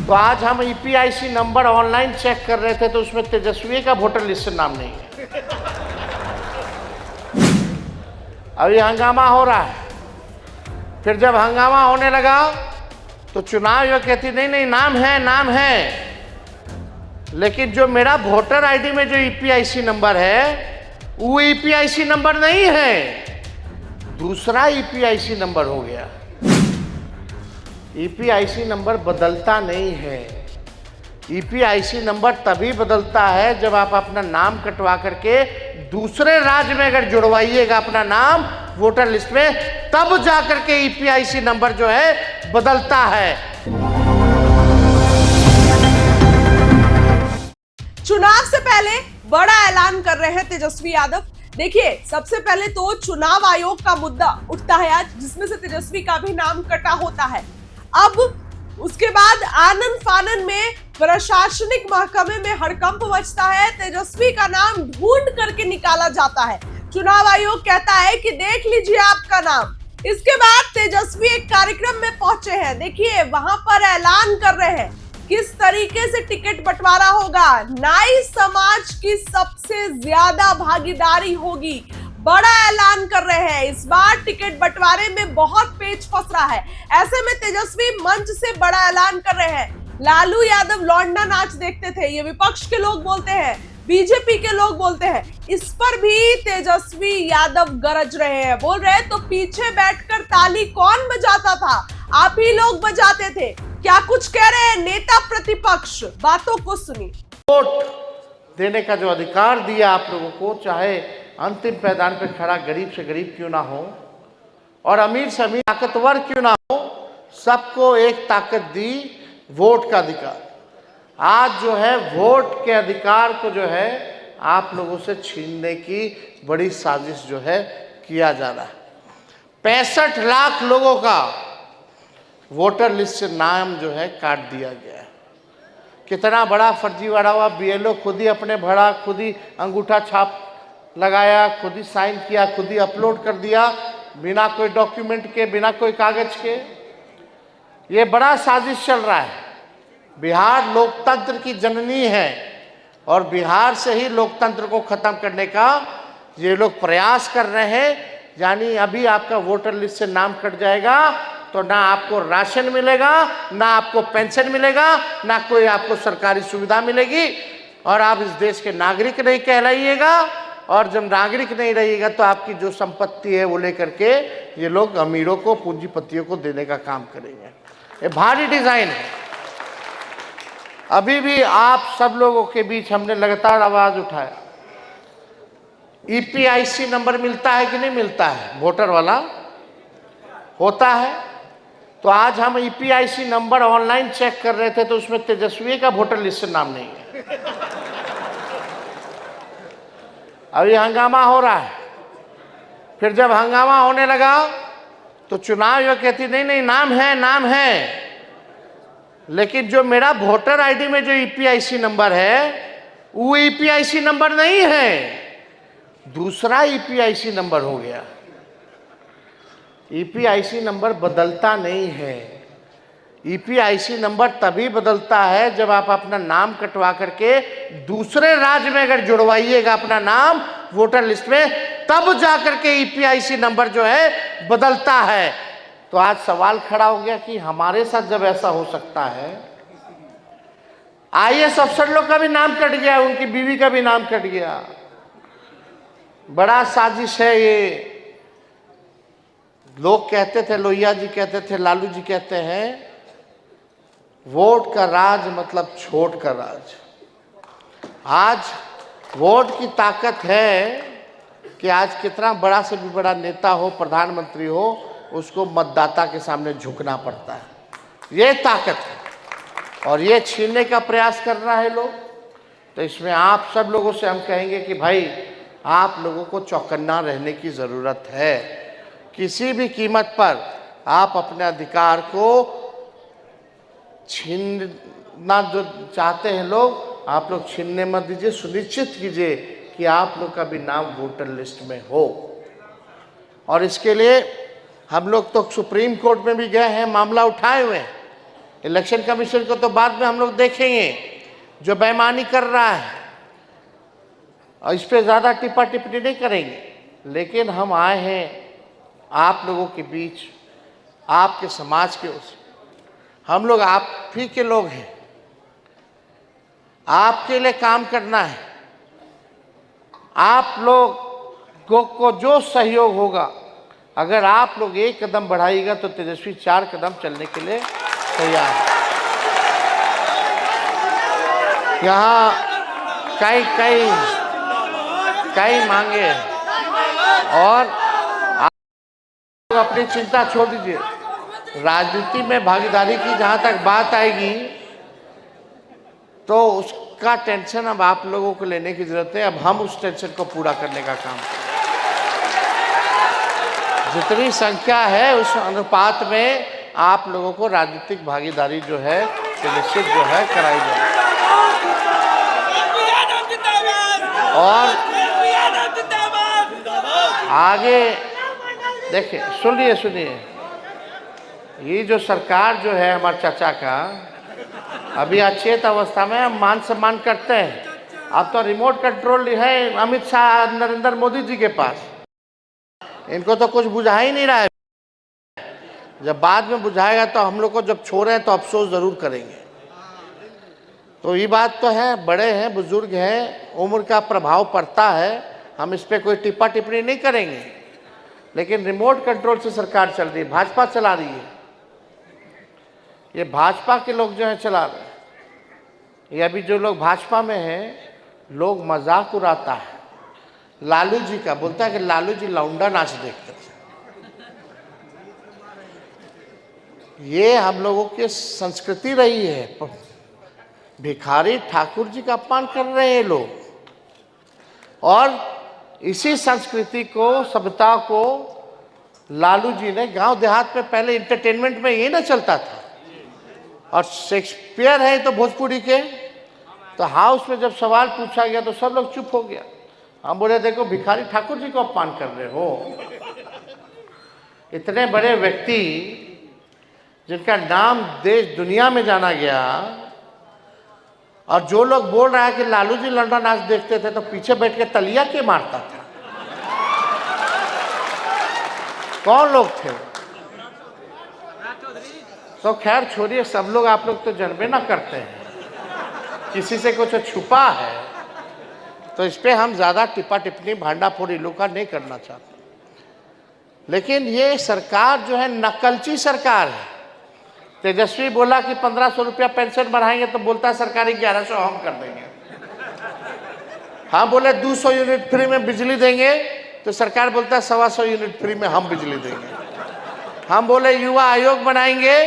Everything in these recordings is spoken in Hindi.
तो आज हम ईपीआईसी नंबर ऑनलाइन चेक कर रहे थे तो उसमें तेजस्वी का वोटर लिस्ट से नाम नहीं है। अभी हंगामा हो रहा है। फिर जब हंगामा होने लगा तो चुनाव आयोग कहती नहीं नहीं नाम है, लेकिन जो मेरा वोटर आईडी में जो ईपीआईसी नंबर है वो ईपीआईसी नंबर नहीं है, दूसरा ईपीआईसी नंबर हो गया। ईपीआईसी नंबर बदलता नहीं है। ईपीआईसी नंबर तभी बदलता है जब आप अपना नाम कटवा करके दूसरे राज्य में अगर जुड़वाइएगा अपना नाम वोटर लिस्ट में, तब जाकर के ईपीआईसी नंबर जो है बदलता है। चुनाव से पहले बड़ा ऐलान कर रहे हैं तेजस्वी यादव। देखिए, सबसे पहले तो चुनाव आयोग का मुद्दा उठता है आज, जिसमें से तेजस्वी का भी नाम कटा होता है। अब उसके बाद आनन फानन में प्रशासनिक महकमे में हड़कंप मचता है। तेजस्वी का नाम ढूंढ करके निकाला जाता है। चुनाव आयोग कहता है कि देख लीजिए आपका नाम। इसके बाद तेजस्वी एक कार्यक्रम में पहुंचे हैं। देखिए, वहां पर ऐलान कर रहे हैं किस तरीके से टिकट बंटवारा होगा। नाई समाज की सबसे ज्यादा भागीदारी होगी, बड़ा ऐलान कर रहे हैं। इस बार टिकट बंटवारे में बहुत पेच फंस रहा है। ऐसे में तेजस्वी मंच से बड़ा ऐलान कर रहे हैं। लालू यादव लौंडा नाच देखते थे, ये विपक्ष के लोग बोलते हैं, बीजेपी के लोग बोलते हैं। इस पर भी तेजस्वी यादव गरज रहे हैं, बोल रहे हैं तो पीछे बैठकर ताली कौन बजाता था? आप ही लोग बजाते थे। क्या कुछ कह रहे हैं नेता प्रतिपक्ष, बातों को सुनिए। वोट देने का जो अधिकार दिया आप लोगों को, चाहे अंतिम पैदान पे खड़ा गरीब से गरीब क्यों ना हो और अमीर से अमीर ताकतवर क्यों ना हो, सबको एक ताकत दी, वोट का अधिकार। आज जो है वोट के अधिकार को जो है आप लोगों से छीनने की बड़ी साजिश जो है किया जा रहा है। 65 लाख लोगों का वोटर लिस्ट से नाम जो है काट दिया गया है। कितना बड़ा फर्जीवाड़ा हुआ। बीएलओ खुद ही अपने भरा, खुद ही अंगूठा छाप लगाया, खुद ही साइन किया, खुद ही अपलोड कर दिया, बिना कोई डॉक्यूमेंट के, बिना कोई कागज के। ये बड़ा साजिश चल रहा है। बिहार लोकतंत्र की जननी है और बिहार से ही लोकतंत्र को खत्म करने का ये लोग प्रयास कर रहे हैं। यानी अभी आपका वोटर लिस्ट से नाम कट जाएगा तो ना आपको राशन मिलेगा, ना आपको पेंशन मिलेगा, ना कोई आपको सरकारी सुविधा मिलेगी और आप इस देश के नागरिक नहीं कहलाइएगा। और जब नागरिक नहीं रहिएगा तो आपकी जो संपत्ति है वो लेकर के ये लोग अमीरों को, पूंजीपतियों को देने का काम करेंगे। ये भारी डिजाइन है। अभी भी आप सब लोगों के बीच हमने लगातार आवाज उठाया, ईपीआईसी नंबर मिलता है कि नहीं मिलता है, वोटर वाला होता है। तो आज हम ईपीआईसी नंबर ऑनलाइन चेक कर रहे थे तो उसमें तेजस्वी का वोटर लिस्ट से नाम नहीं है। अभी हंगामा हो रहा है। फिर जब हंगामा होने लगा तो चुनाव आयोग कहती नहीं नहीं नाम है, लेकिन जो मेरा वोटर आईडी में जो ईपीआईसी नंबर है वो ईपीआईसी नंबर नहीं है, दूसरा ईपीआईसी नंबर हो गया। ईपीआईसी नंबर बदलता नहीं है। ईपीआईसी नंबर तभी बदलता है जब आप अपना नाम कटवा करके दूसरे राज्य में अगर जुड़वाइएगा अपना नाम वोटर लिस्ट में, तब जाकर के ईपीआईसी नंबर जो है बदलता है। तो आज सवाल खड़ा हो गया कि हमारे साथ जब ऐसा हो सकता है, आईएएस अफसर लोग का भी नाम कट गया, उनकी बीवी का भी नाम कट गया। बड़ा साजिश है ये। लोग कहते थे, लोहिया जी कहते थे, लालू जी कहते हैं, वोट का राज मतलब छोट का राज। आज वोट की ताकत है कि आज कितना बड़ा से भी बड़ा नेता हो, प्रधानमंत्री हो, उसको मतदाता के सामने झुकना पड़ता है। ये ताकत है और ये छीनने का प्रयास कर रहा है लोग। तो इसमें आप सब लोगों से हम कहेंगे कि भाई आप लोगों को चौकन्ना रहने की ज़रूरत है। किसी भी कीमत पर आप अपने अधिकार को छीनना जो चाहते हैं लोग, आप लोग छीनने मत दीजिए। सुनिश्चित कीजिए कि आप लोग का भी नाम वोटर लिस्ट में हो। और इसके लिए हम लोग तो सुप्रीम कोर्ट में भी गए हैं, मामला उठाए हुए हैं। इलेक्शन कमीशन को तो बाद में हम लोग देखेंगे, जो बेईमानी कर रहा है, और इस पर ज़्यादा टिप्पा टिप्पणी नहीं करेंगे। लेकिन हम आए हैं आप लोगों के बीच, आपके समाज के उस, हम लोग आप ही के लोग हैं, आपके लिए काम करना है। आप लोगों को जो सहयोग होगा, अगर आप लोग एक कदम बढ़ाइएगा तो तेजस्वी 4 कदम चलने के लिए तैयार है। यहाँ कई मांगे हैं, और आप लोग अपनी चिंता छोड़ दीजिए। राजनीति में भागीदारी की जहाँ तक बात आएगी तो उसका टेंशन अब आप लोगों को लेने की जरूरत है। अब हम उस टेंशन को पूरा करने का काम करें। जितनी संख्या है उस अनुपात में आप लोगों को राजनीतिक भागीदारी जो है निश्चित जो है कराई जाए। और आगे देखिए, सुनिए, ये जो सरकार जो है हमारे चाचा का, अभी अचेत अवस्था में हम मान सम्मान करते हैं। अब तो रिमोट कंट्रोल है अमित शाह, नरेंद्र मोदी जी के पास, इनको तो कुछ बुझा ही नहीं रहा है। जब बाद में बुझाएगा तो हम लोग को जब छोड़े हैं तो अफसोस जरूर करेंगे। तो ये बात तो है, बड़े हैं, बुजुर्ग हैं, उम्र का प्रभाव पड़ता है, हम इस पर कोई टिप्पा टिप्पणी नहीं करेंगे। लेकिन रिमोट कंट्रोल से सरकार चल रही है, भाजपा चला रही है, ये भाजपा के लोग जो है चला रहे हैं। ये अभी जो लोग भाजपा में हैं, लोग मजाक उड़ाता है लालू जी का, बोलता है कि लालू जी लौंडा नाच देखते थे। ये हम लोगों की संस्कृति रही है। भिखारी ठाकुर जी का अपमान कर रहे हैं लोग, और इसी संस्कृति को, सभ्यता को लालू जी ने गांव देहात में, पहले इंटरटेनमेंट में ये ना चलता था। और शेक्सपियर है तो भोजपुरी के, तो हाउस में जब सवाल पूछा गया तो सब लोग चुप हो गया। हम बोले देखो भिखारी ठाकुर जी को अपमान कर रहे हो। इतने बड़े व्यक्ति जिनका नाम देश दुनिया में जाना गया, और जो लोग बोल रहा है कि लालू जी लौंडा नाच देखते थे, तो पीछे बैठ के तलिया के मारता था। कौन लोग थे? तो खैर छोड़िए, सब लोग आप लोग तो जानबे ना करते हैं, किसी से कुछ छुपा है तो इस पे हम ज़्यादा टिप्पा टिप्पणी, भांडा फोड़ी लोग का नहीं करना चाहते। लेकिन ये सरकार जो है नकलची सरकार है। तेजस्वी बोला कि 1500 रुपया पेंशन बढ़ाएंगे, तो बोलता है सरकारी 1100 हम कर देंगे। हाँ बोले 200 यूनिट फ्री में बिजली देंगे, तो सरकार बोलता है 125 यूनिट फ्री में हम बिजली देंगे। हम बोले युवा आयोग बनाएंगे,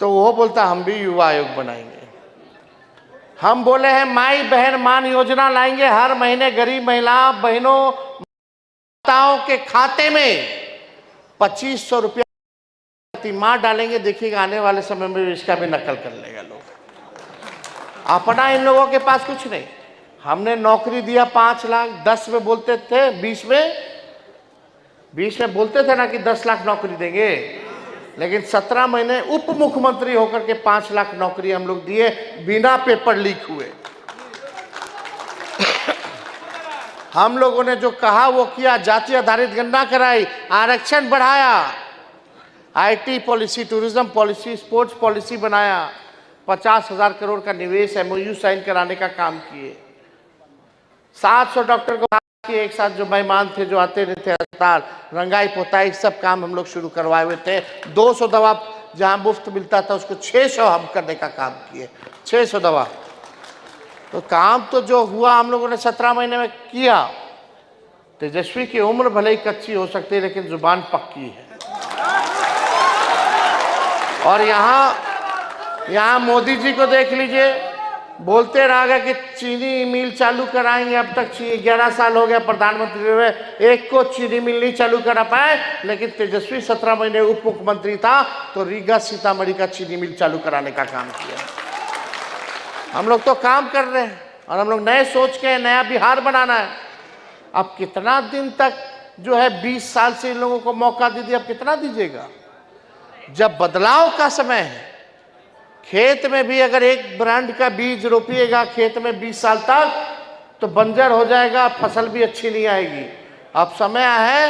तो वो बोलता हम भी युवा आयोग बनाएंगे। हम बोले हैं माई बहन मान योजना लाएंगे, हर महीने गरीब महिला बहनों माताओं के खाते में 2500 रुपया माँ डालेंगे। देखिएगा आने वाले समय में इसका भी नकल कर लेगा लोग। अपना इन लोगों के पास कुछ नहीं। हमने नौकरी दिया 5 लाख, 10 में बोलते थे, 20 में बोलते थे ना कि 10 लाख नौकरी देंगे, लेकिन 17 महीने उप मुख्यमंत्री होकर के 5 लाख नौकरी हम लोग दिए, बिना पेपर लीक हुए। हम लोगों ने जो कहा वो किया, जाति आधारित गणना कराई, आरक्षण बढ़ाया, IT policy, tourism policy, sports policy बनाया, 50,000 करोड़ का निवेश एमओयू साइन कराने का काम किए। 700 डॉक्टर को एक साथ जो मेहमान थे, जो आते नहीं थे अस्पताल, रंगाई पोताई सब काम हम लोग शुरू करवाए हुए थे। 200 दवा जहां मुफ्त मिलता था उसको 600 हम करने का काम किए, 600 दवा। तो काम तो जो हुआ हम लोगों ने 17 महीने में किया। तेजस्वी की उम्र भले ही कच्ची हो सकती है, लेकिन जुबान पक्की है। और यहाँ मोदी जी को देख लीजिए, बोलते रहेगा कि चीनी मिल चालू कराएंगे। अब तक 11 साल हो गया प्रधानमंत्री हुए, एक को चीनी मिल नहीं चालू करा पाए। लेकिन तेजस्वी 17 महीने उप मुख्यमंत्री था तो रीगा सीतामढ़ी का चीनी मिल चालू कराने का काम किया। हम लोग तो काम कर रहे हैं, और हम लोग नए सोच के नया बिहार बनाना है। अब कितना दिन तक जो है 20 साल से इन लोगों को मौका दे दिया, अब कितना दीजिएगा? जब बदलाव का समय है खेत में भी अगर एक ब्रांड का बीज रोपिएगा खेत में 20 साल तक तो बंजर हो जाएगा, फसल भी अच्छी नहीं आएगी। अब समय है